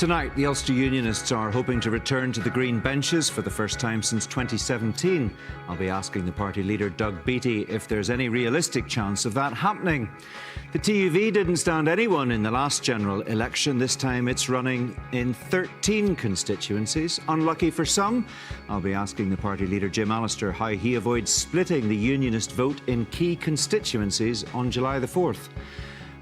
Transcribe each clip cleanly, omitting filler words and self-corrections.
Tonight, the Ulster Unionists are hoping to return to the green benches for the first time since 2017. I'll be asking the party leader, Doug Beattie, if there's any realistic chance of that happening. The TUV didn't stand anyone in the last general election. This time it's running in 13 constituencies. Unlucky for some. I'll be asking the party leader, Jim Allister, how he avoids splitting the Unionist vote in key constituencies on July the 4th.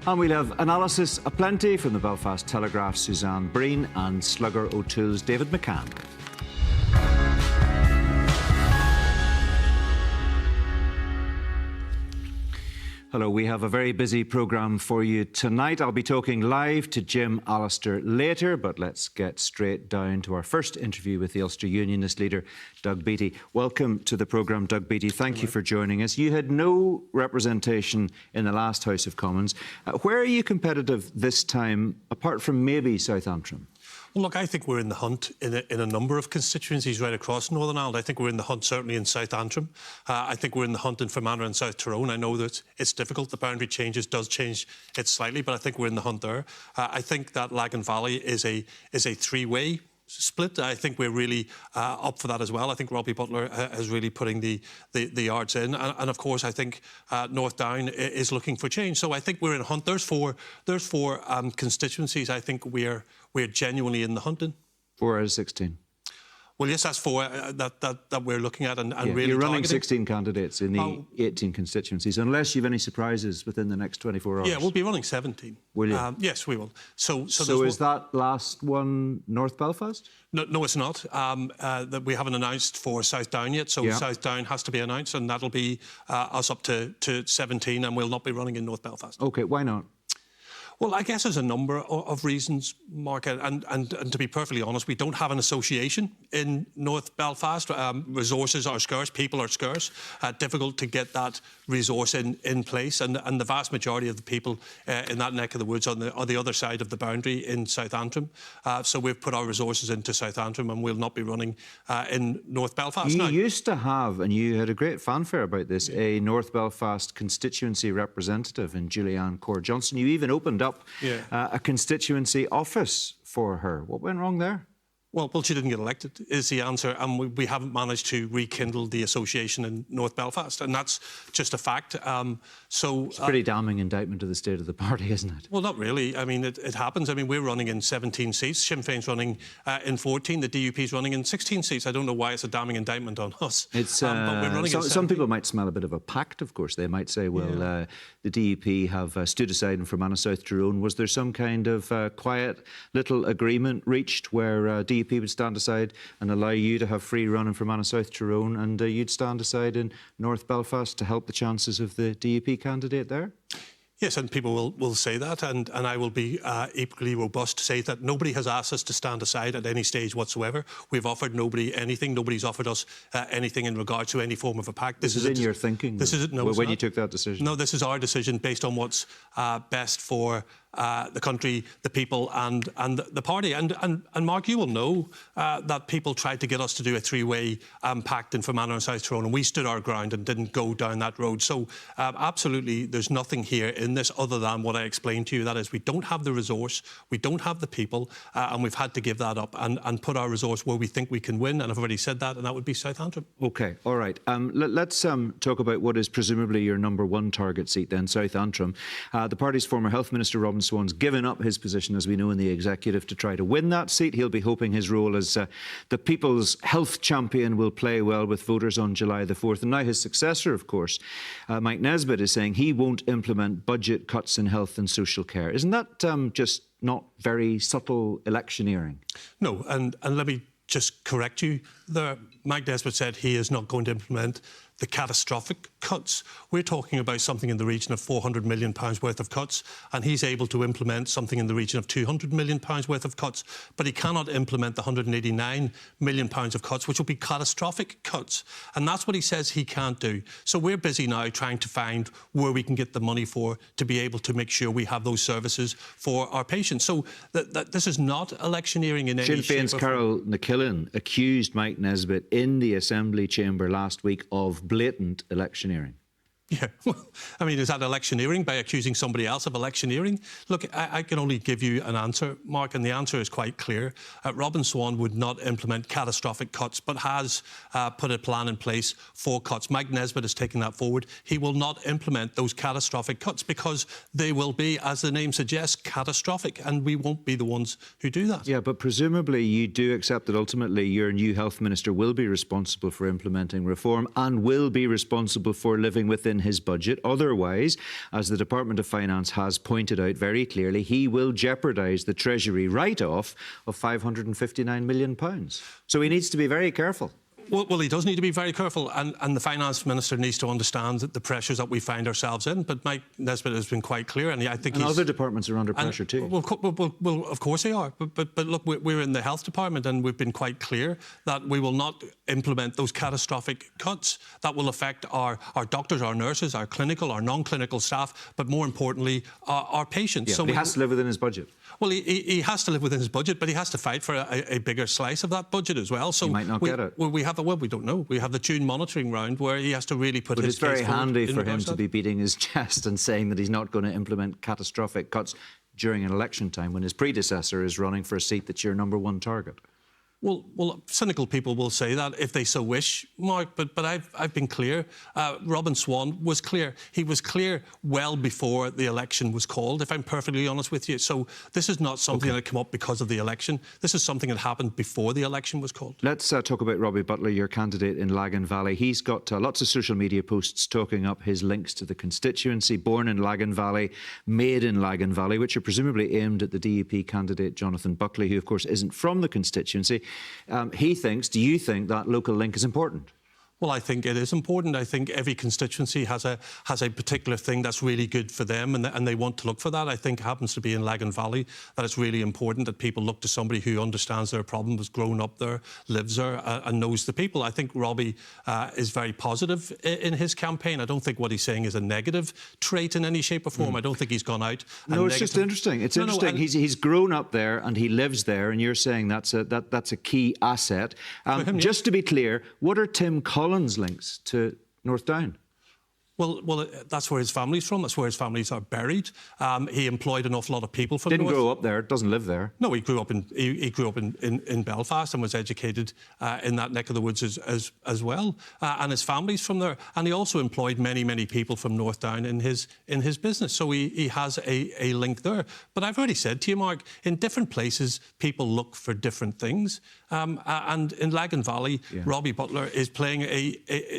And we'll have analysis aplenty from the Belfast Telegraph's Suzanne Breen and Slugger O'Toole's David McCann. Hello, we have a very busy programme for you tonight. I'll be talking live to Jim Allister later, but let's get straight down to our first interview with the Ulster Unionist leader, Doug Beattie. Welcome to the programme, Doug Beattie. Thank you for joining us. You had no representation in the last House of Commons. Where are you competitive this time, apart from maybe South Antrim? Well, look, I think we're in the hunt in a number of constituencies right across Northern Ireland. I think we're in the hunt certainly in South Antrim. I think we're in the hunt in Fermanagh and South Tyrone. I know that it's difficult. The boundary does change it slightly, but I think we're in the hunt there. I think that Lagan Valley is a three-way split. I think we're really up for that as well. I think Robbie Butler is really putting the yards in. And of course, I think North Down is looking for change. So I think we're in a hunt. There's four constituencies I think we're genuinely in the hunt in. 4 out of 16. Well, yes, that's four that we're looking at and really You're running targeting. 16 candidates in the 18 constituencies, unless you've any surprises within the next 24 hours. Yeah, we'll be running 17. Will you? Yes, we will. So is that last one North Belfast? No, it's not. That we haven't announced for South Down yet, so South Down has to be announced, and that'll be us up to 17, and we'll not be running in North Belfast. OK, why not? Well, I guess there's a number of reasons, Mark, and to be perfectly honest, we don't have an association in North Belfast. Resources are scarce, people are scarce, difficult to get that resource in place, and the vast majority of the people in that neck of the woods on the other side of the boundary in South Antrim. So we've put our resources into South Antrim, and we'll not be running in North Belfast. You used to have, and you had a great fanfare about this, a North Belfast constituency representative in Julianne Corr-Johnson. You even opened up a constituency office for her. What went wrong there? Well, she didn't get elected, is the answer, and we haven't managed to rekindle the association in North Belfast, and that's just a fact. It's a pretty damning indictment of the state of the party, isn't it? Well, not really. I mean, it happens. I mean, we're running in 17 seats. Sinn Féin's running in 14. The DUP's running in 16 seats. I don't know why it's a damning indictment on us. It's but we're running in some people might smell a bit of a pact, of course. They might say, well, the DUP have stood aside in Fermanagh, South Tyrone. Was there some kind of quiet little agreement reached where DUP would stand aside and allow you to have free run in Fermanagh, South Tyrone, and you'd stand aside in North Belfast to help the chances of the DUP candidate there? Yes, and people will say that, and I will be equally robust to say that nobody has asked us to stand aside at any stage whatsoever. We've offered nobody anything. Nobody's offered us anything in regard to any form of a pact. This is in your thinking? This is no, when you took that decision? No, this is our decision based on what's best for the country, the people, and the party. And Mark, you will know that people tried to get us to do a three-way pact in Fermanagh and South Tyrone, and we stood our ground and didn't go down that road. So absolutely, there's nothing here in this other than what I explained to you. That is, we don't have the resource, we don't have the people, and we've had to give that up and put our resource where we think we can win. And I've already said that, and that would be South Antrim. OK, all right. Let's talk about what is presumably your number one target seat then, South Antrim. The party's former Health Minister, Robin Swan's given up his position, as we know, in the executive to try to win that seat. He'll be hoping his role as the people's health champion will play well with voters on July the 4th. And now his successor, of course, Mike Nesbitt, is saying he won't implement budget cuts in health and social care. Isn't that just not very subtle electioneering? No, and let me just correct you there. Mike Nesbitt said he is not going to implement the catastrophic cuts. We're talking about something in the region of £400 million worth of cuts, and he's able to implement something in the region of £200 million worth of cuts, but he cannot implement the £189 million of cuts, which will be catastrophic cuts. And that's what he says he can't do. So we're busy now trying to find where we can get the money to be able to make sure we have those services for our patients. So this is not electioneering in any shape. Sinn Féin's Carol McKillen accused Mike Nesbitt in the Assembly chamber last week of blatant electioneering. Yeah, well, I mean, is that electioneering by accusing somebody else of electioneering? Look, I can only give you an answer, Mark, and the answer is quite clear. Robin Swan would not implement catastrophic cuts, but has put a plan in place for cuts. Mike Nesbitt has taken that forward. He will not implement those catastrophic cuts because they will be, as the name suggests, catastrophic, and we won't be the ones who do that. Yeah, but presumably you do accept that ultimately your new health minister will be responsible for implementing reform and will be responsible for living within his budget. Otherwise, as the Department of Finance has pointed out very clearly, he will jeopardise the Treasury write-off of £559 million. So he needs to be very careful. Well, he does need to be very careful, and the Finance Minister needs to understand the pressures that we find ourselves in. But Mike Nesbitt has been quite clear, and I think other departments are under pressure too. Well, of course they are. But look, we're in the Health Department, and we've been quite clear that we will not implement those catastrophic cuts that will affect our doctors, our nurses, our clinical, our non-clinical staff, but more importantly, our patients. Yeah, so he has to live within his budget. Well, he has to live within his budget, but he has to fight for a bigger slice of that budget as well. So he might not get it. Well, we don't know. We have the June monitoring round where he has to really put his case forward. But it's very handy for him to be beating his chest and saying that he's not going to implement catastrophic cuts during an election time when his predecessor is running for a seat that's your number one target. Well, cynical people will say that if they so wish, Mark, but I've been clear. Robin Swan was clear. He was clear well before the election was called, if I'm perfectly honest with you. So this is not something that came up because of the election. This is something that happened before the election was called. Let's talk about Robbie Butler, your candidate in Lagan Valley. He's got lots of social media posts talking up his links to the constituency, born in Lagan Valley, made in Lagan Valley, which are presumably aimed at the DUP candidate Jonathan Buckley, who of course isn't from the constituency. He thinks, do you think that local link is important? Well, I think it is important. I think every constituency has a particular thing that's really good for them, and they want to look for that. I think it happens to be in Lagan Valley that it's really important that people look to somebody who understands their problem, has grown up there, lives there, and knows the people. I think Robbie is very positive in his campaign. I don't think what he's saying is a negative trait in any shape or form. I don't think he's gone out. No, it's just interesting. It's interesting. He's grown up there and he lives there, and you're saying that's a key asset. Just to be clear, what are Tim Collins' links to North Down? Well, that's where his family's from. That's where his families are buried. He employed an awful lot of people from Didn't North. grow up there. Doesn't live there. No, he grew up in Belfast and was educated in that neck of the woods as well. And his family's from there. And he also employed many people from North Down in his business. So he has a link there. But I've already said to you, Mark, in different places people look for different things. And in Lagan Valley, Robbie Butler is playing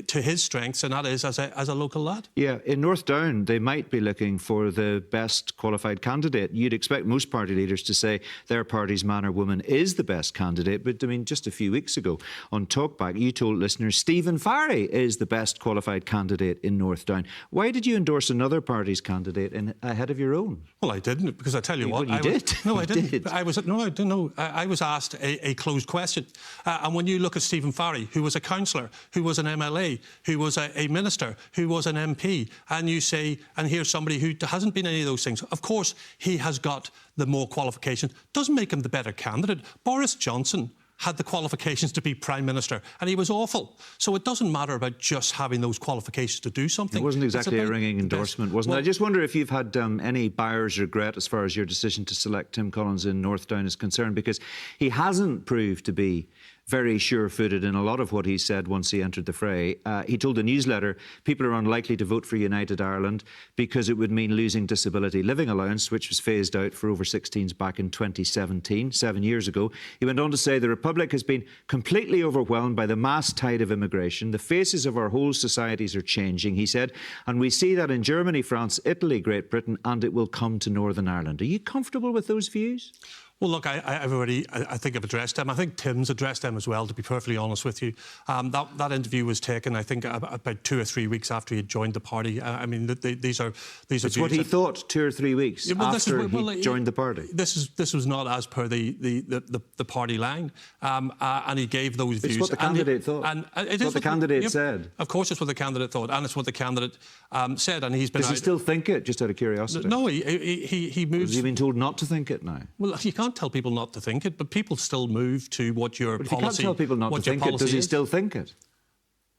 to his strengths, and that is as a local lad. Yeah, in North Down, they might be looking for the best qualified candidate. You'd expect most party leaders to say their party's man or woman is the best candidate. But, I mean, just a few weeks ago on Talkback, you told listeners Stephen Farry is the best qualified candidate in North Down. Why did you endorse another party's candidate ahead of your own? Well, I didn't, because I tell you what... You did? No, I didn't. Did. I didn't know. I was asked a closed question. And when you look at Stephen Farry, who was a councillor, who was an MLA, who was a minister, who was an MP, and you say, and here's somebody who hasn't been any of those things. Of course, he has got the more qualifications. Doesn't make him the better candidate. Boris Johnson had the qualifications to be Prime Minister, and he was awful. So it doesn't matter about just having those qualifications to do something. It wasn't exactly a ringing endorsement, wasn't it? I just wonder if you've had any buyer's regret as far as your decision to select Tim Collins in North Down is concerned, because he hasn't proved to be very sure-footed in a lot of what he said once he entered the fray. He told the newsletter people are unlikely to vote for United Ireland because it would mean losing disability living allowance, which was phased out for over 16s back in 2017, 7 years ago. He went on to say the Republic has been completely overwhelmed by the mass tide of immigration. The faces of our whole societies are changing, he said, and we see that in Germany, France, Italy, Great Britain, and it will come to Northern Ireland. Are you comfortable with those views? Well, look, I think I've addressed them. I think Tim's addressed them as well, to be perfectly honest with you. That interview was taken, I think, about 2 or 3 weeks after he had joined the party. I mean, these are It's what he thought 2 or 3 weeks after he joined the party. This was not as per the party line, and he gave those views. It's what the candidate thought. And it's what the candidate said. Of course, it's what the candidate thought, and it's what the candidate said. And he's been. Does he still think it? Just out of curiosity. No, he moves. Has he been told not to think it now? Well, you can't tell people not to think it, but people still move to what your policy. If you can't tell people not to think it, does he still think it?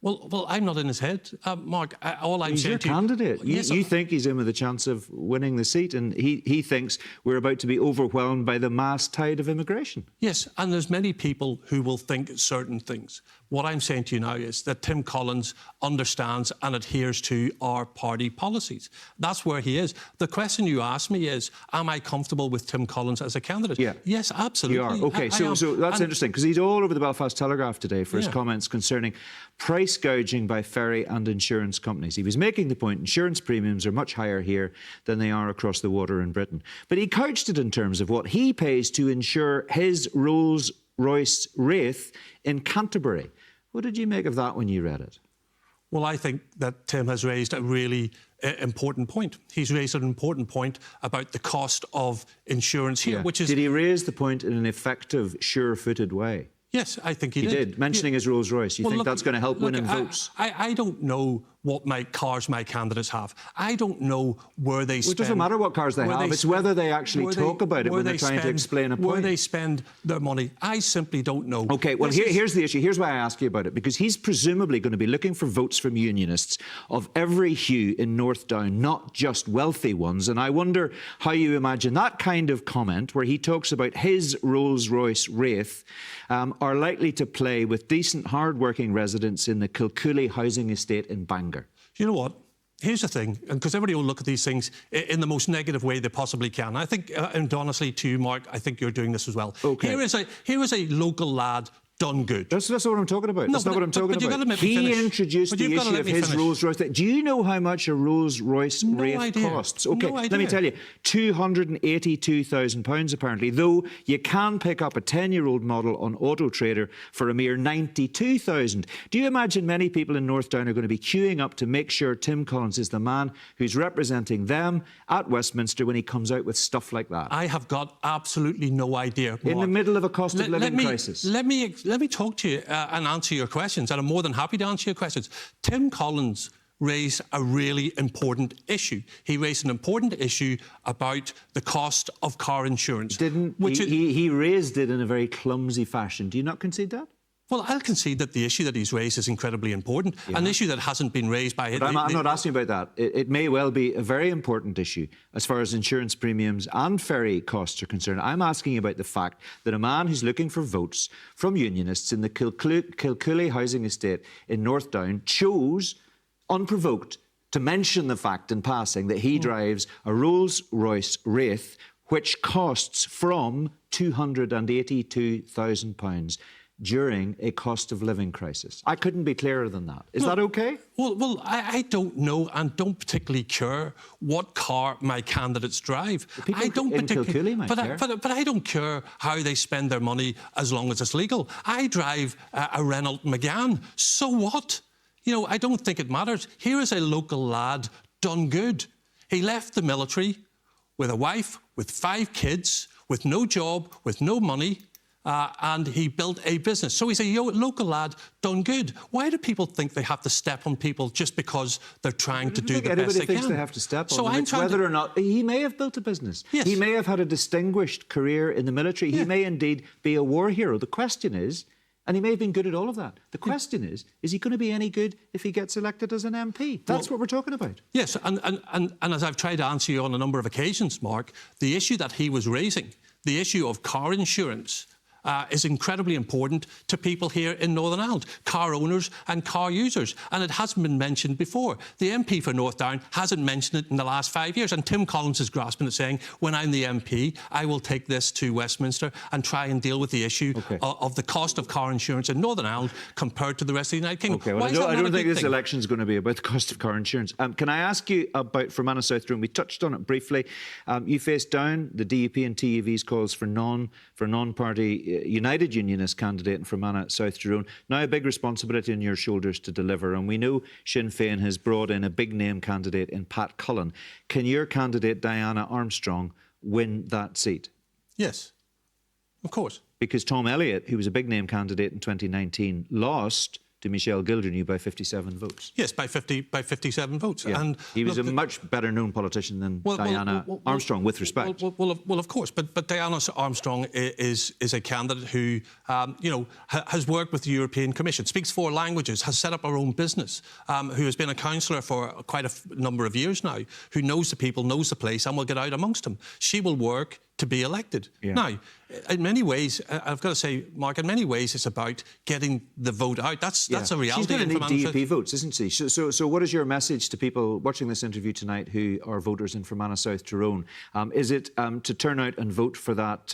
Well, I'm not in his head, Mark. All I'm He's saying your to you, candidate. Yes, You think he's in with a chance of winning the seat, and he thinks we're about to be overwhelmed by the mass tide of immigration. Yes, and there's many people who will think certain things. What I'm saying to you now is that Tim Collins understands and adheres to our party policies. That's where he is. The question you asked me is, am I comfortable with Tim Collins as a candidate? Yeah. Yes, absolutely. You are. OK, so that's interesting, because he's all over the Belfast Telegraph today for his comments concerning price gouging by ferry and insurance companies. He was making the point insurance premiums are much higher here than they are across the water in Britain. But he couched it in terms of what he pays to insure his Rolls-Royce Wraith in Canterbury. What did you make of that when you read it? Well, I think that Tim has raised a really important point. He's raised an important point about the cost of insurance here, which is... Did he raise the point in an effective, sure-footed way? Yes, I think he did. He did, mentioning his Rolls-Royce. You think that's going to help win him votes? I don't know what cars my candidates have. I don't know where they spend... It doesn't matter what cars they have. It's whether they actually talk about it when they're trying to explain a point. Where they spend their money. I simply don't know. OK, well, here's the issue. Here's why I ask you about it. Because he's presumably going to be looking for votes from unionists of every hue in North Down, not just wealthy ones. And I wonder how you imagine that kind of comment, where he talks about his Rolls-Royce Wraith, are likely to play with decent, hard-working residents in the Kilcooley housing estate in Bangor. You know what? Here's the thing, because everybody will look at these things in the most negative way they possibly can. I think, and honestly to you, Mark, I think you're doing this as well. OK. Here is a local lad done good. That's not what I'm talking about. No, that's not what I'm talking about. He introduced the issue of his Rolls-Royce. Do you know how much a Rolls-Royce Wraith costs? OK, let me tell you. £282,000 apparently, though you can pick up a 10-year-old model on Auto Trader for a mere £92,000. Do you imagine many people in North Down are going to be queuing up to make sure Tim Collins is the man who's representing them at Westminster when he comes out with stuff like that? I have got absolutely no idea, Mark. In the middle of a cost of living crisis. Let me talk to you and answer your questions, and I'm more than happy to answer your questions. Tim Collins raised a really important issue. He raised an important issue about the cost of car insurance. He raised it in a very clumsy fashion. Do you not concede that? Well, I'll concede that the issue that he's raised is incredibly important, an issue that hasn't been raised by... I'm not asking about that. It may well be a very important issue as far as insurance premiums and ferry costs are concerned. I'm asking about the fact that a man who's looking for votes from unionists in the Kilcooley housing estate in North Down chose, unprovoked, to mention the fact in passing that he drives a Rolls-Royce Wraith, which costs from £282,000 during a cost of living crisis. I couldn't be clearer than that. Is that OK? Well, I don't know and don't particularly care what car my candidates drive. I don't particularly, but I don't care how they spend their money as long as it's legal. I drive a Renault Megane. So what? You know, I don't think it matters. Here is a local lad done good. He left the military with a wife, with 5 kids, with no job, with no money. And he built a business. So he's a local lad done good. Why do people think they have to step on people just because they're trying to do the best they can? Everybody thinks they have to step on them. It's whether or not... He may have built a business. Yes. He may have had a distinguished career in the military. He may indeed be a war hero. The question is... And he may have been good at all of that. The question is he going to be any good if he gets elected as an MP? That's what we're talking about. Yes, and as I've tried to answer you on a number of occasions, Mark, the issue that he was raising, the issue of car insurance, is incredibly important to people here in Northern Ireland, car owners and car users. And it hasn't been mentioned before. The MP for North Down hasn't mentioned it in the last 5 years. And Tim Collins is grasping it, saying, when I'm the MP, I will take this to Westminster and try and deal with the issue of the cost of car insurance in Northern Ireland compared to the rest of the United Kingdom. OK, well, I don't think this election is going to be about the cost of car insurance. Can I ask you about Fermanagh South Tyrone? We touched on it briefly. You faced down the DUP and TUV's calls for non-party United Unionist candidate in Fermanagh South Tyrone. Now a big responsibility on your shoulders to deliver, and we know Sinn Féin has brought in a big-name candidate in Pat Cullen. Can your candidate, Diana Armstrong, win that seat? Yes, of course. Because Tom Elliott, who was a big-name candidate in 2019, lost to Michelle Gildernew by 57 votes. Yes, by 57 votes. Yeah. And he was a much better known politician than Diana Armstrong, with respect. Well, of course, but Diana Armstrong is a candidate who, has worked with the European Commission, speaks 4 languages, has set up her own business, who has been a councillor for quite a number of years now, who knows the people, knows the place, and will get out amongst them. She will work to be elected. Yeah. Now, in many ways, I've got to say, Mark, in many ways it's about getting the vote out. That's a reality. She's going to need DUP votes, isn't she? So what is your message to people watching this interview tonight who are voters in Fermanagh South Tyrone? Is it to turn out and vote for that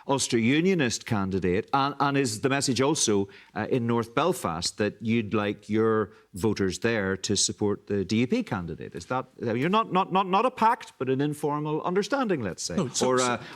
Ulster Unionist candidate? And is the message also in North Belfast that you'd like your voters there to support the DUP candidate? Is that you're not a pact, but an informal understanding, let's say,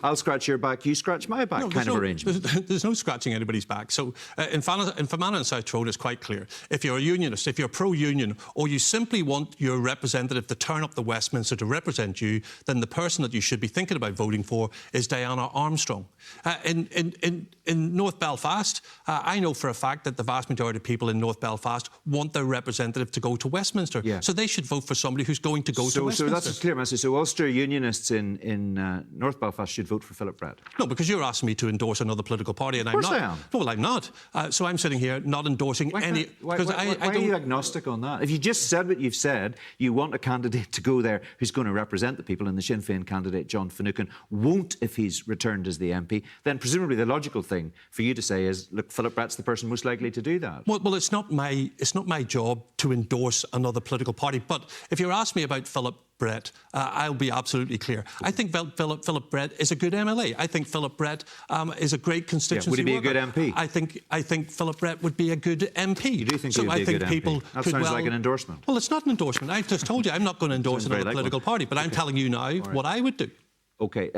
I'll scratch your back, you scratch my back kind of arrangement? There's no scratching anybody's back. So in Fermanagh and South Tyrone, it's quite clear. If you're a unionist, if you're pro-union, or you simply want your representative to turn up the Westminster to represent you, then the person that you should be thinking about voting for is Diana Armstrong. In North Belfast, I know for a fact that the vast majority of people in North Belfast want their representative to go to Westminster. Yeah. So they should vote for somebody who's going to go to Westminster. So that's a clear message. So Ulster Unionists in North Belfast should vote for Philip Brett? No, because you're asking me to endorse another political party, and I'm not. Of course I am. No, well, I'm not. So I'm sitting here not endorsing any... Why are you agnostic on that? If you just said what you've said, you want a candidate to go there who's going to represent the people, and the Sinn Féin candidate, John Finucane, won't if he's returned as the MP, then presumably the logical thing for you to say is, look, Philip Brett's the person most likely to do that. Well, it's not my job to endorse another political party. But if you're asking me about Philip Brett, I'll be absolutely clear. I think Philip Brett is a good MLA. I think Philip Brett is a great constituency Would he be worker. a good MP? I think Philip Brett would be a good MP. You do think he would be a good MP? That sounds like an endorsement. Well, it's not an endorsement. I've just told you I'm not going to endorse another political party, but I'm telling you now what I would do. OK.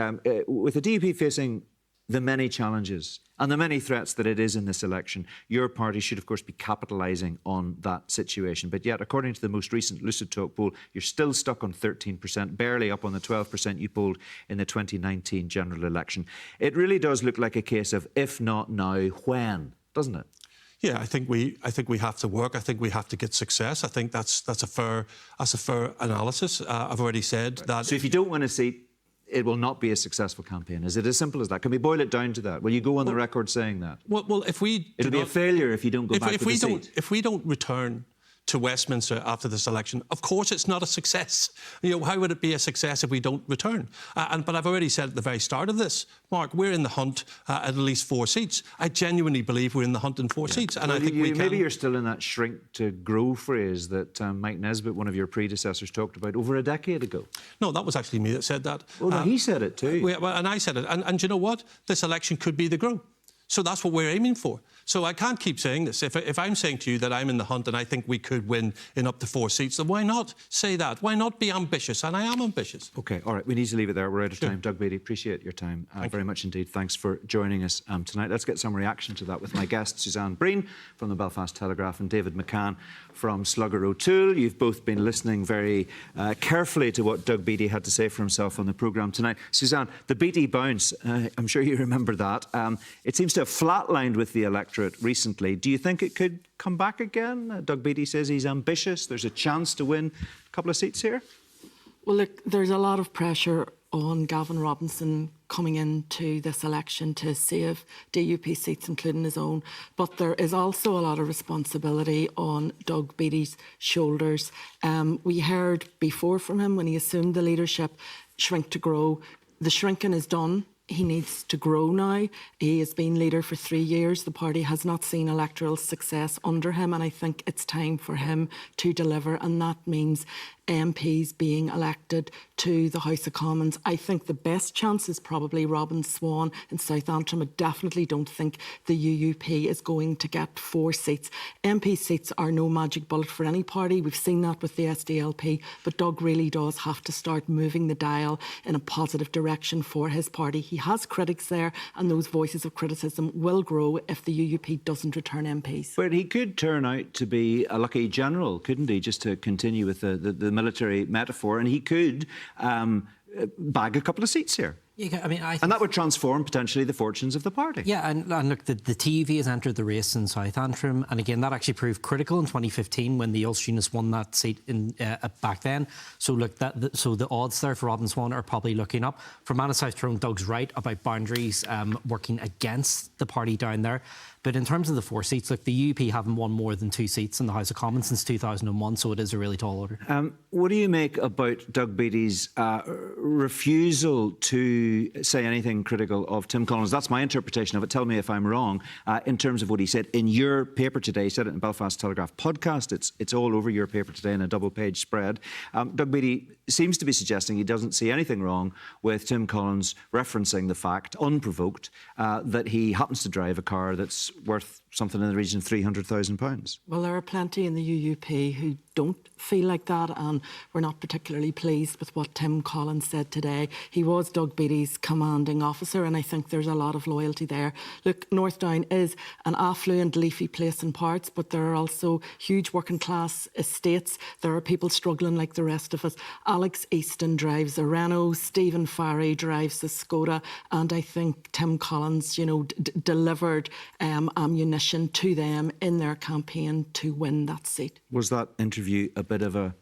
With the DUP facing the many challenges and the many threats that it is in this election, your party should, of course, be capitalising on that situation. But yet, according to the most recent Lucid Talk poll, you're still stuck on 13%, barely up on the 12% you polled in the 2019 general election. It really does look like a case of if not now, when, doesn't it? Yeah, I think we have to work. I think we have to get success. I think that's a fair analysis. I've already said that. So if you don't win a seat, it will not be a successful campaign. Is it as simple as that? Can we boil it down to that? Will you go on the record saying that? Well, if we... It'll be a failure if you don't go back with the seat. If we don't return to Westminster after this election, of course it's not a success. How would it be a success if we don't return? But I've already said at the very start of this, Mark, we're in the hunt at least 4 seats. I genuinely believe we're in the hunt in 4 seats, and I think we can. Maybe you're still in that shrink to grow phrase that Mike Nesbitt, one of your predecessors, talked about over a decade ago. No, that was actually me that said that. Well, no, he said it too. And I said it. And you know what? This election could be the grow. So that's what we're aiming for. So I can't keep saying this. If I'm saying to you that I'm in the hunt and I think we could win in up to 4 seats, then why not say that? Why not be ambitious? And I am ambitious. OK, all right, we need to leave it there. We're out of time. Doug Beattie, appreciate your time very much indeed. Thanks for joining us tonight. Let's get some reaction to that with my guests, Suzanne Breen from the Belfast Telegraph and David McCann from Slugger O'Toole. You've both been listening very carefully to what Doug Beattie had to say for himself on the programme tonight. Suzanne, the Beattie bounce, I'm sure you remember that. It seems to have flatlined with the electorate recently. Do you think it could come back again? Doug Beattie says he's ambitious. There's a chance to win a couple of seats here. Well, look, there's a lot of pressure on Gavin Robinson coming into this election to save DUP seats, including his own. But there is also a lot of responsibility on Doug Beattie's shoulders. We heard before from him when he assumed the leadership, shrink to grow. The shrinking is done. He needs to grow now. He has been leader for 3 years. The party has not seen electoral success under him, and I think it's time for him to deliver, and that means MPs being elected to the House of Commons. I think the best chance is probably Robin Swan in South Antrim. I definitely don't think the UUP is going to get 4 seats. MP seats are no magic bullet for any party. We've seen that with the SDLP, but Doug really does have to start moving the dial in a positive direction for his party. He has critics there, and those voices of criticism will grow if the UUP doesn't return MPs. But he could turn out to be a lucky general, couldn't he, just to continue with the military metaphor, and he could bag a couple of seats here. Yeah, I mean, And that would transform potentially the fortunes of the party. Yeah, and look, the TUV has entered the race in South Antrim, and again, that actually proved critical in 2015 when the Ulster Unionists won that seat back then. So look, so the odds there for Robin Swan are probably looking up. For Man of South Tyrone, Doug's right about boundaries working against the party down there. But in terms of the 4 seats, look, the UUP haven't won more than 2 seats in the House of Commons since 2001, so it is a really tall order. What do you make about Doug Beattie's refusal to say anything critical of Tim Collins? That's my interpretation of it. Tell me if I'm wrong. In terms of what he said in your paper today, he said it in Belfast Telegraph podcast. It's all over your paper today in a double-page spread. Doug Beattie seems to be suggesting he doesn't see anything wrong with Tim Collins referencing the fact, unprovoked, that he happens to drive a car that's worth something in the region of £300,000. Well, there are plenty in the UUP who don't feel like that, and we're not particularly pleased with what Tim Collins said today. He was Doug Beattie's commanding officer, and I think there's a lot of loyalty there. Look, Northdown is an affluent, leafy place in parts, but there are also huge working class estates. There are people struggling like the rest of us. Alex Easton drives a Renault, Stephen Farry drives a Skoda, and I think Tim Collins, delivered ammunition to them in their campaign to win that seat. Was that interview a bit of a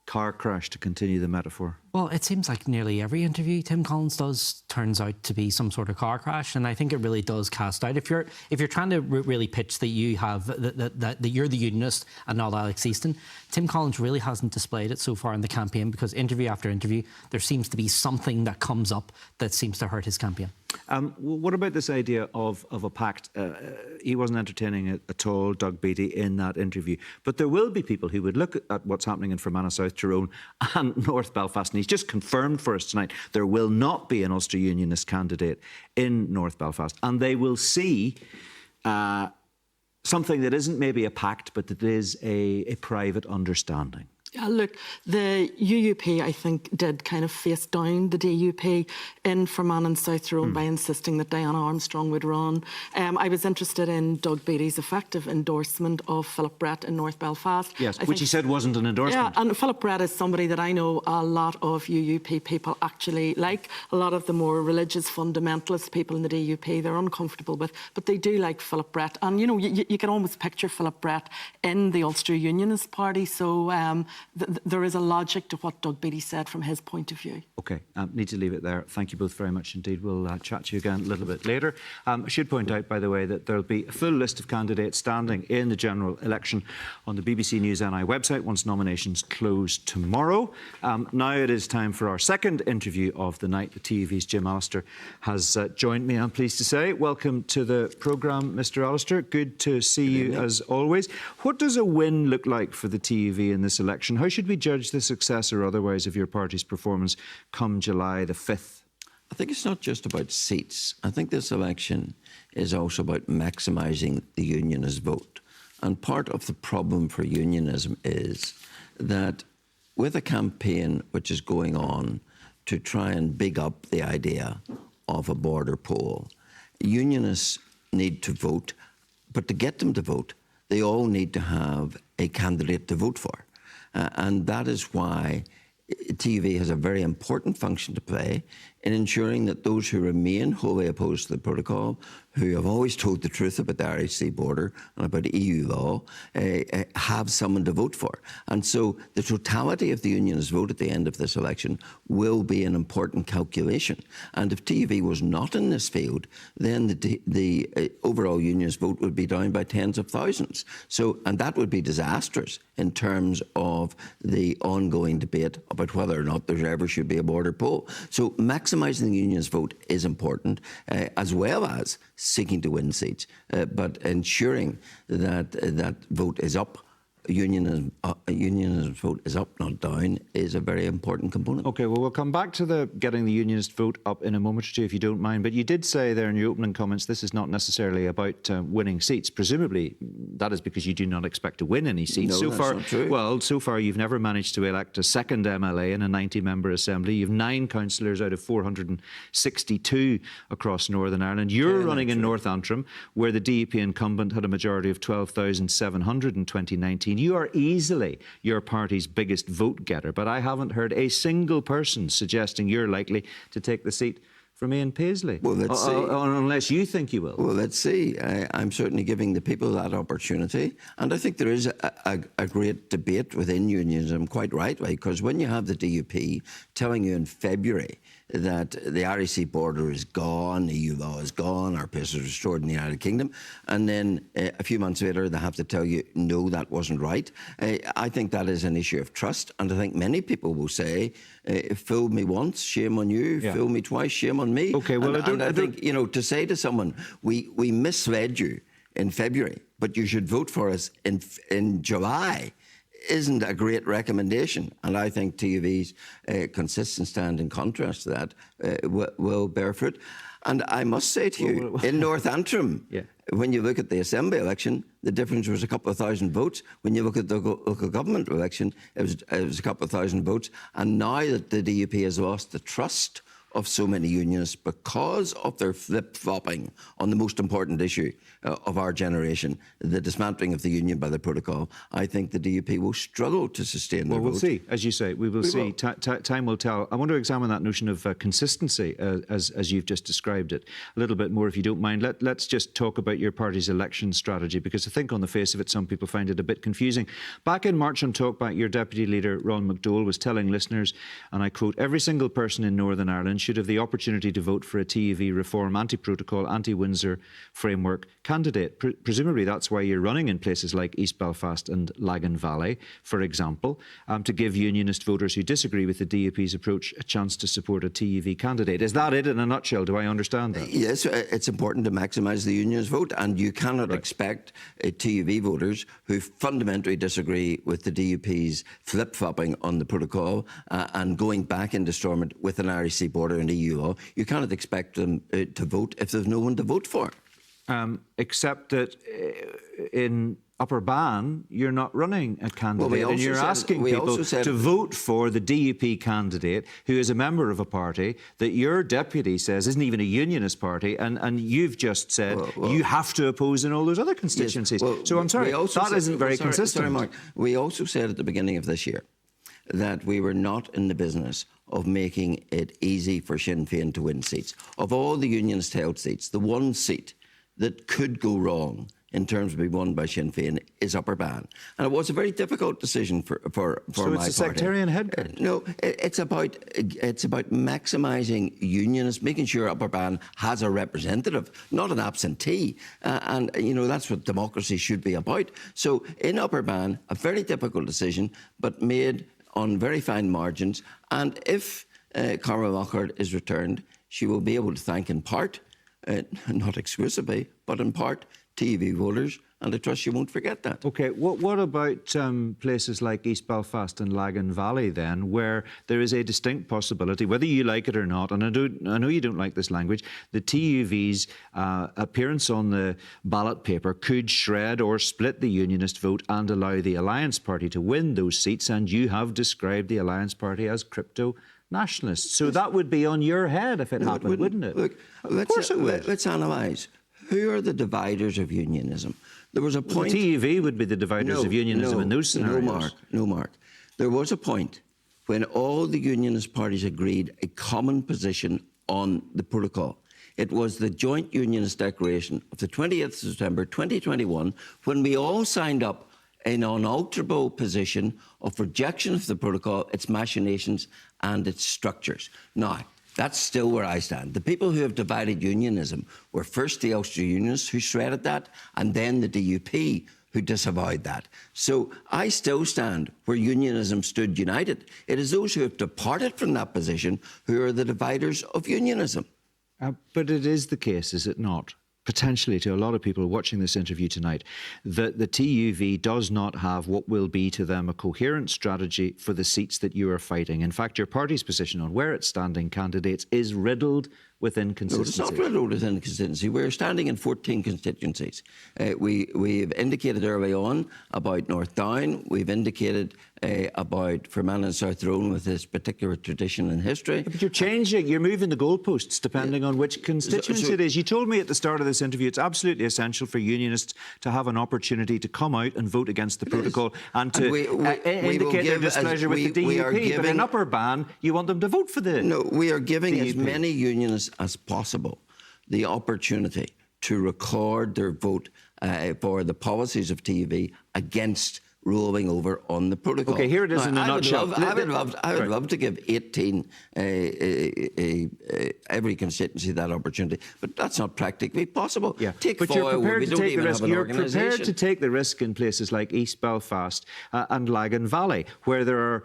car crash, to continue the metaphor? Well, it seems like nearly every interview Tim Collins does turns out to be some sort of car crash, and I think it really does cast out. If you're trying to really pitch that you have that you're the unionist and not Alex Easton, Tim Collins really hasn't displayed it so far in the campaign, because interview after interview there seems to be something that comes up that seems to hurt his campaign. What about this idea of a pact? He wasn't entertaining it at all, Doug Beattie, in that interview. But there will be people who would look at what's happening in Fermanagh, South Tyrone and North Belfast, and he's just confirmed for us tonight there will not be an Ulster Unionist candidate in North Belfast, and they will see something that isn't maybe a pact, but that is a private understanding. Yeah, look, the UUP, I think, did kind of face down the DUP in Fermanagh and South Tyrone by insisting that Diana Armstrong would run. I was interested in Doug Beattie's effective endorsement of Philip Brett in North Belfast. Yes, which he said wasn't an endorsement. Yeah, and Philip Brett is somebody that I know a lot of UUP people actually like. A lot of the more religious fundamentalist people in the DUP they're uncomfortable with, but they do like Philip Brett. And, you can almost picture Philip Brett in the Ulster Unionist Party, so there is a logic to what Doug Beattie said from his point of view. OK, need to leave it there. Thank you both very much indeed. We'll chat to you again a little bit later. I should point out, by the way, that there'll be a full list of candidates standing in the general election on the BBC News NI website once nominations close tomorrow. Now it is time for our second interview of the night. The TUV's Jim Allister has joined me, I'm pleased to say. Welcome to the programme, Mr Allister. Good to see you as always. What does a win look like for the TUV in this election? How should we judge the success or otherwise of your party's performance come July the 5th? I think it's not just about seats. I think this election is also about maximising the unionist vote. And part of the problem for unionism is that with a campaign which is going on to try and big up the idea of a border poll, unionists need to vote, but to get them to vote, they all need to have a candidate to vote for. And that is why TV has a very important function to play in ensuring that those who remain wholly opposed to the protocol, who have always told the truth about the Irish Sea border and about EU law, have someone to vote for. And so the totality of the unionist vote at the end of this election will be an important calculation. And if TV was not in this field, then the overall unionist vote would be down by tens of thousands. So, and that would be disastrous in terms of the ongoing debate about whether or not there ever should be a border poll. So maximising the unionist vote is important, as well as seeking to win seats, but ensuring that that vote is up, unionism vote is up, not down, is a very important component. OK, well, we'll come back to getting the unionist vote up in a moment or two, if you don't mind. But you did say there in your opening comments this is not necessarily about winning seats. Presumably, that is because you do not expect to win any seats. No, so that's far, not true. Well, so far you've never managed to elect a second MLA in a 90-member assembly. You've 9 councillors out of 462 across Northern Ireland. You're running in North Antrim, where the DUP incumbent had a majority of 12,700 in 2019. You are easily your party's biggest vote getter, but I haven't heard a single person suggesting you're likely to take the seat from Ian Paisley? Well, let's see. Unless you think you will. Well, let's see. I'm certainly giving the people that opportunity. And I think there is a great debate within unionism, quite rightly, because when you have the DUP telling you in February that the REC border is gone, EU law is gone, our place is restored in the United Kingdom, and then a few months later they have to tell you, no, that wasn't right. I think that is an issue of trust, and I think many people will say, fool me once, shame on you, fool me twice, shame on me. Okay, well, I think, you know, to say to someone, we misled you in February, but you should vote for us in July, isn't a great recommendation. And I think TUV's consistent stand in contrast to that will bear fruit. And I must say to you, in North Antrim, when you look at the Assembly election, the difference was a couple of thousand votes. When you look at the local government election, it was a couple of thousand votes. And now that the DUP has lost the trust of so many unionists because of their flip-flopping on the most important issue of our generation, the dismantling of the union by the protocol, I think the DUP will struggle to sustain their vote. Well, we'll see. As you say, we will see. Time will tell. I want to examine that notion of consistency as you've just described it a little bit more, if you don't mind. Let's just talk about your party's election strategy, because I think on the face of it, some people find it a bit confusing. Back in March on Talkback, your deputy leader, Ron McDowell, was telling listeners, and I quote, every single person in Northern Ireland should have the opportunity to vote for a TUV reform, anti-protocol, anti-Windsor framework candidate. Presumably that's why you're running in places like East Belfast and Lagan Valley, for example, to give unionist voters who disagree with the DUP's approach a chance to support a TUV candidate. Is that it in a nutshell? Do I understand that? Yes, it's important to maximise the unionist vote, and you cannot expect TUV voters who fundamentally disagree with the DUP's flip-flopping on the protocol and going back into Stormont with an REC border and EU law, you cannot expect them to vote if there's no one to vote for. Except that in Upper Ban, you're not running a candidate, and you're asking people to vote for the DUP candidate who is a member of a party that your deputy says isn't even a unionist party, and you've just said you have to oppose in all those other constituencies. So I'm sorry, that isn't very consistent. Sorry, Mark. We also said at the beginning of this year that we were not in the business of making it easy for Sinn Féin to win seats. Of all the unionist-held seats, the one seat that could go wrong in terms of being won by Sinn Féin is Upper Ban. And it was a very difficult decision for my party. So it's a sectarian headcount? No, it's about maximising unionists, making sure Upper Ban has a representative, not an absentee. And, you know, that's what democracy should be about. So in Upper Ban, a very difficult decision, but made on very fine margins. And if Carmel Lockhart is returned, she will be able to thank in part, not exclusively, but in part, TV voters, and I trust you won't forget that. OK, what about places like East Belfast and Lagan Valley then, where there is a distinct possibility, whether you like it or not, and I know you don't like this language, the TUV's appearance on the ballot paper could shred or split the unionist vote and allow the Alliance Party to win those seats, and you have described the Alliance Party as crypto-nationalists. So that would be on your head if it happened, wouldn't it? Look, of course it would. Let's analyse. Who are the dividers of unionism? There was a point... The TUV would be the dividers of unionism in those scenarios. No, Mark. There was a point when all the unionist parties agreed a common position on the protocol. It was the joint unionist declaration of the 20th of September 2021 when we all signed up an unalterable position of rejection of the protocol, its machinations and its structures. Now, that's still where I stand. The people who have divided unionism were first the Ulster Unionists who shredded that, and then the DUP who disavowed that. So I still stand where unionism stood united. It is those who have departed from that position who are the dividers of unionism. But it is the case, is it not, potentially to a lot of people watching this interview tonight, that the TUV does not have what will be to them a coherent strategy for the seats that you are fighting. In fact, your party's position on where it's standing candidates is riddled with inconsistency. No, it's not riddled with inconsistency. We're standing in 14 constituencies. We've indicated early on about North Down. We've indicated about Fermanagh and South Tyrone with this particular tradition and history. But you're changing, you're moving the goalposts depending on which constituency it is. You told me at the start of this interview it's absolutely essential for unionists to have an opportunity to come out and vote against the protocol and to indicate their displeasure with the DUP. But an upper ban, you want them to vote for the No, we are giving DUP. as many unionists as possible the opportunity to record their vote for the policies of TUV against rolling over on the protocol. Okay, here it is in a nutshell. I would love to give 18 every constituency that opportunity, but that's not practically possible. Yeah, Take but Foyle, you're where prepared we to don't take the even risk. have an You're prepared organisation. to take the risk in places like East Belfast and Lagan Valley, where there are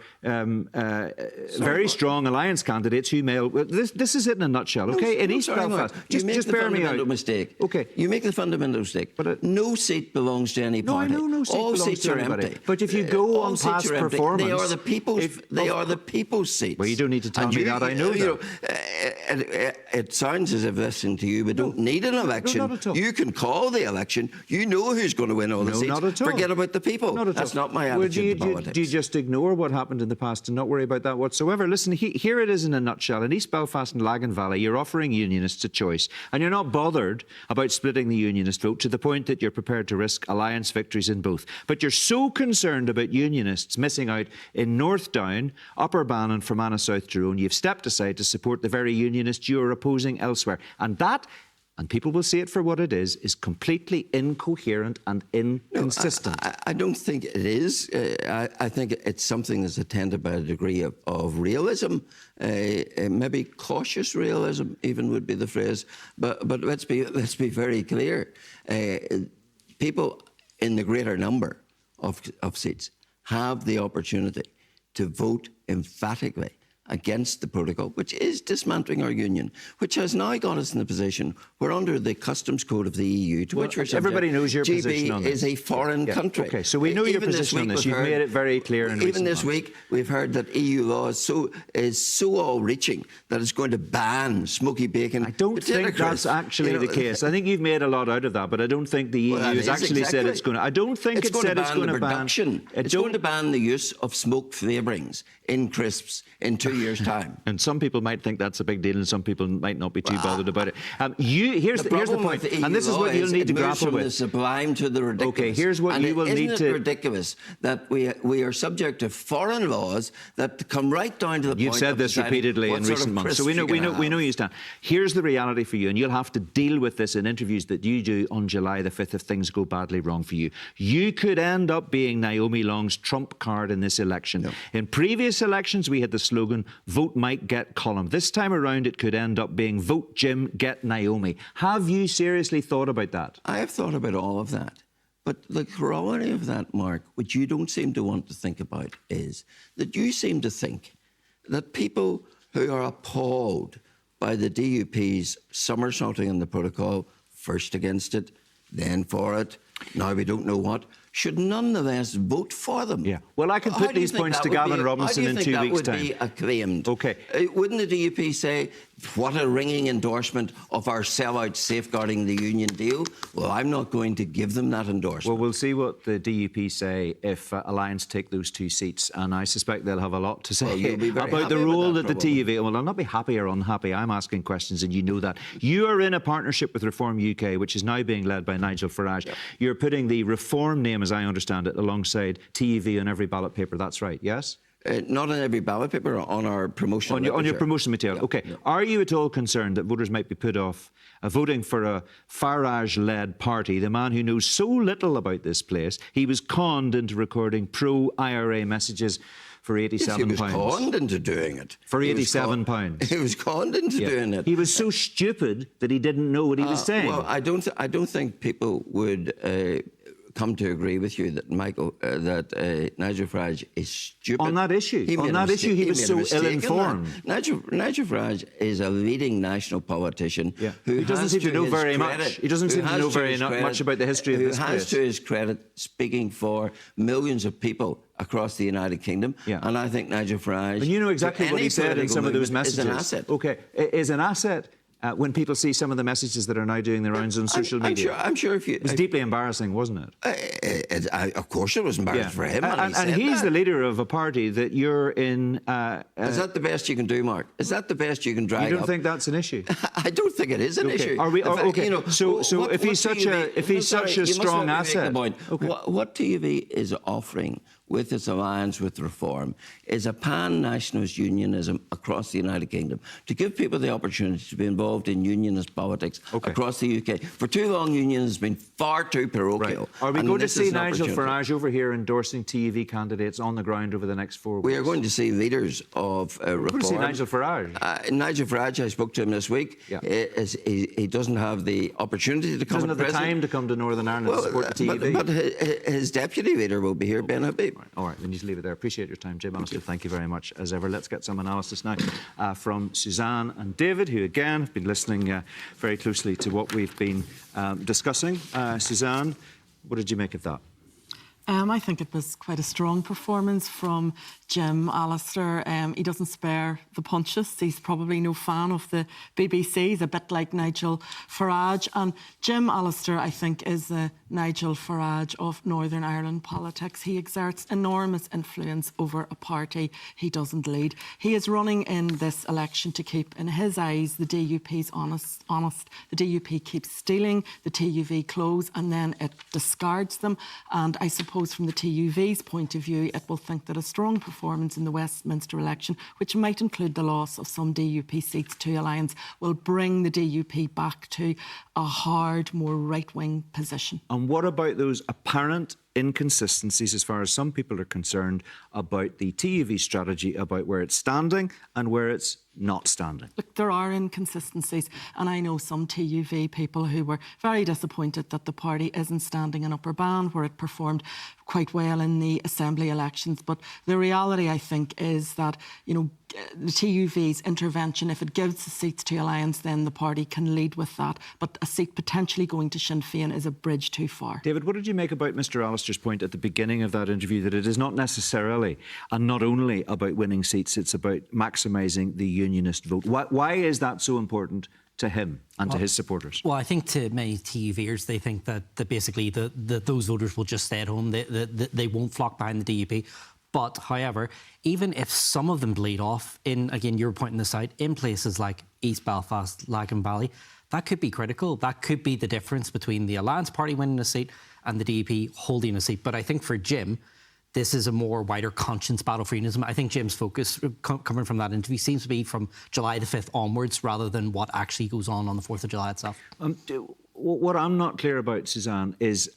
very strong alliance candidates who may. Well, this is it in a nutshell. Okay, in East Belfast, just bear me out. Mistake. Okay, you make the fundamental mistake. But no seat belongs to any no, party. I know no seat All belongs seats to are anybody. empty. But if you go on past performance, they are the people's. They are the people's seats. Well, you don't need to tell me that. I know that. It sounds as if listening to you, we don't need an election. No, not at all. You can call the election. You know who's going to win all the seats. Not at all. Forget about the people. Not at That's all. not my attitude to politics. Do you just ignore what happened in the past and not worry about that whatsoever? Listen, here it is in a nutshell. In East Belfast and Lagan Valley, you're offering unionists a choice, and you're not bothered about splitting the unionist vote to the point that you're prepared to risk alliance victories in both. But you're so concerned about unionists missing out in North Down, Upper Bann and Fermanagh South Tyrone, you've stepped aside to support the very unionists you are opposing elsewhere. And that, and people will see it for what it is completely incoherent and inconsistent. No, I don't think it is. I think it's something that's attended by a degree of realism, maybe cautious realism even would be the phrase. But let's be very clear. People in the greater number of seats have the opportunity to vote emphatically against the protocol, which is dismantling our union, which has now got us in a position where under the customs code of the EU, to which we're subject, everybody knows your position on GB this. is a foreign country. Okay, so we know your Even position on this. we've You've made it very clear in recent Even this months. week, we've heard that EU law is so all-reaching that it's going to ban smoky bacon. I don't potato think crisps. that's actually the case. I think you've made a lot out of that, but I don't think the EU has actually said it's going to. I don't think it said it's going to ban. It's going to ban the use of smoked flavourings in crisps in 2 years' time. And some people might think that's a big deal, and some people might not be too bothered about it. Here's the point, and this is what you'll need to grapple with. The sublime to the ridiculous. Okay, here's what you will need to. Isn't it ridiculous that we are subject to foreign laws that come right down to the point? You've said this repeatedly in recent months, so we know you stand. Here's the reality for you, and you'll have to deal with this in interviews that you do on July the 5th if things go badly wrong for you. You could end up being Naomi Long's trump card in this election. No. In previous elections, we had the slogan, vote Mike, get Colin. This time around, it could end up being vote Jim, get Naomi. Have you seriously thought about that? I have thought about all of that. But the corollary of that, Mark, which you don't seem to want to think about, is that you seem to think that people who are appalled by the DUP's somersaulting in the protocol, first against it, then for it, now we don't know what, should nonetheless vote for them. Yeah. Well, I can put these points to Gavin Robinson in 2 weeks' time. How do you think that would be acclaimed? Okay. Wouldn't the DUP say, what a ringing endorsement of our sellout safeguarding the union deal? Well, I'm not going to give them that endorsement. Well, we'll see what the DUP say if Alliance take those 2 seats, and I suspect they'll have a lot to say about the role that the TUV... Well, I'll not be happy or unhappy. I'm asking questions, and you know that. You are in a partnership with Reform UK, which is now being led by Nigel Farage. Yep. You're putting the Reform name, as I understand it, alongside TUV on every ballot paper. That's right, yes? Not on every ballot paper, on our promotional on your promotion material. Yeah. Okay. Yeah. Are you at all concerned that voters might be put off voting for a Farage-led party, the man who knows so little about this place? He was conned into recording pro-IRA messages for £87. He was conned into doing it. For £87. He was conned into doing it. He was so stupid that he didn't know what he was saying. Well, I don't think people would come to agree with you that Nigel Farage is stupid. On that issue? He was so ill-informed. Nigel Farage is a leading national politician who doesn't seem to know very much. He doesn't seem to know very much about the history of this place. Who has, to his credit, speaking for millions of people across the United Kingdom. Yeah. And I think Nigel Farage... And you know exactly what he said in some of those messages. Is an asset. Okay. Is an asset when people see some of the messages that are now doing the rounds on social media? I'm sure if you... It was deeply embarrassing, wasn't it? Of course it was embarrassing for him. And he's the leader of a party that you're in... is that the best you can do, Mark? Is that the best you can drag up? You don't think that's an issue? I don't think it is an issue. Are we, okay, you know, so if he's such a strong asset... What TUV is offering with its alliance with Reform is a pan-nationalist unionism across the United Kingdom to give people the opportunity to be involved in unionist politics across the UK. For too long, union has been far too parochial. Right. Are we going to see Nigel Farage over here endorsing TUV candidates on the ground over the next 4 weeks? We are going to see leaders of Reform. We're going to see Nigel Farage. Nigel Farage, I spoke to him this week. Yeah. He doesn't have the opportunity to come. He doesn't have the time to come to Northern Ireland to support the TUV. But his deputy leader will be here, Ben Habib. All right, we need to leave it there. Appreciate your time, Jim Alistair. Thank you very much, as ever. Let's get some analysis now from Suzanne and David, who, again, have been listening very closely to what we've been discussing. Suzanne, what did you make of that? I think it was quite a strong performance from Jim Alistair. He doesn't spare the punches. He's probably no fan of the BBC. He's a bit like Nigel Farage. And Jim Alistair, I think, is the Nigel Farage of Northern Ireland politics. He exerts enormous influence over a party he doesn't lead. He is running in this election to keep, in his eyes, the DUP's honest. The DUP keeps stealing the TUV clothes and then it discards them. And I suppose from the TUV's point of view, it will think that a strong performance in the Westminster election, which might include the loss of some DUP seats to Alliance, will bring the DUP back to a hard, more right-wing position. And what about those apparent inconsistencies, as far as some people are concerned, about the TUV strategy, about where it's standing and where it's not standing? Look, there are inconsistencies, and I know some TUV people who were very disappointed that the party isn't standing in Upper Band, where it performed quite well in the Assembly elections. But the reality, I think, is that, you know, the TUV's intervention, if it gives the seats to Alliance, then the party can lead with that. But a seat potentially going to Sinn Féin is a bridge too far. David, what did you make about Mr Alistair's point at the beginning of that interview, that it is not necessarily and not only about winning seats, it's about maximising the unionist vote? Why is that so important to him and to his supporters? Well, I think to many TUVers, they think that basically those voters will just stay at home. They won't flock behind the DUP. But, however, even if some of them bleed off in, again, you're pointing this out, in places like East Belfast, Lagan Valley, that could be critical. That could be the difference between the Alliance Party winning a seat and the DUP holding a seat. But I think for Jim, this is a more wider conscience battle for unionism. I think Jim's focus, coming from that interview, seems to be from July the 5th onwards rather than what actually goes on the 4th of July itself. What I'm not clear about, Suzanne, is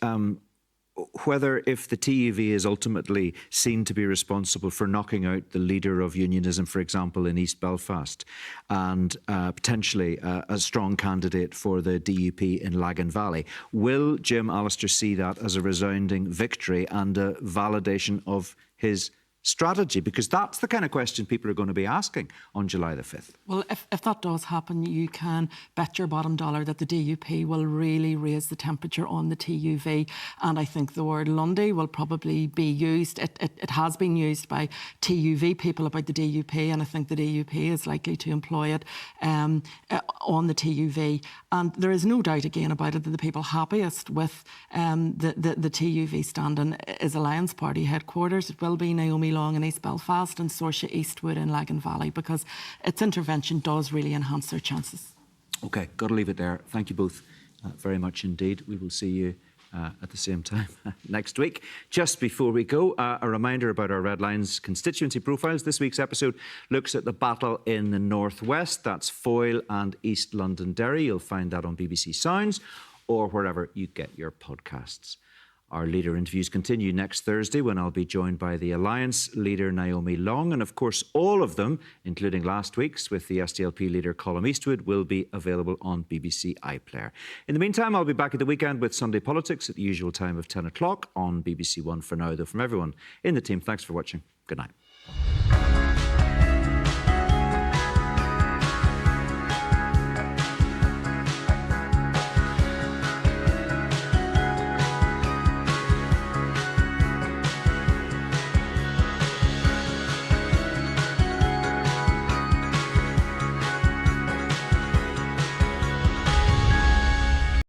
whether, if the TUV is ultimately seen to be responsible for knocking out the leader of unionism, for example, in East Belfast, and potentially a strong candidate for the DUP in Lagan Valley, will Jim Alistair see that as a resounding victory and a validation of his strategy? Because that's the kind of question people are going to be asking on July the 5th. Well, if that does happen, you can bet your bottom dollar that the DUP will really raise the temperature on the TUV. And I think the word Lundy will probably be used. It has been used by TUV people about the DUP, and I think the DUP is likely to employ it on the TUV. And there is no doubt again about it that the people happiest with the TUV standing is Alliance Party headquarters. It will be Naomi Long in East Belfast and Saoirse Eastwood in Lagan Valley, because its intervention does really enhance their chances. OK, got to leave it there. Thank you both very much indeed. We will see you at the same time next week. Just before we go, a reminder about our Red Lines constituency profiles. This week's episode looks at the battle in the Northwest. That's Foyle and East Londonderry. You'll find that on BBC Sounds or wherever you get your podcasts. Our leader interviews continue next Thursday, when I'll be joined by the Alliance leader Naomi Long. And of course, all of them, including last week's with the SDLP leader Colm Eastwood, will be available on BBC iPlayer. In the meantime, I'll be back at the weekend with Sunday Politics at the usual time of 10 o'clock on BBC One. For now, though, from everyone in the team, thanks for watching. Good night.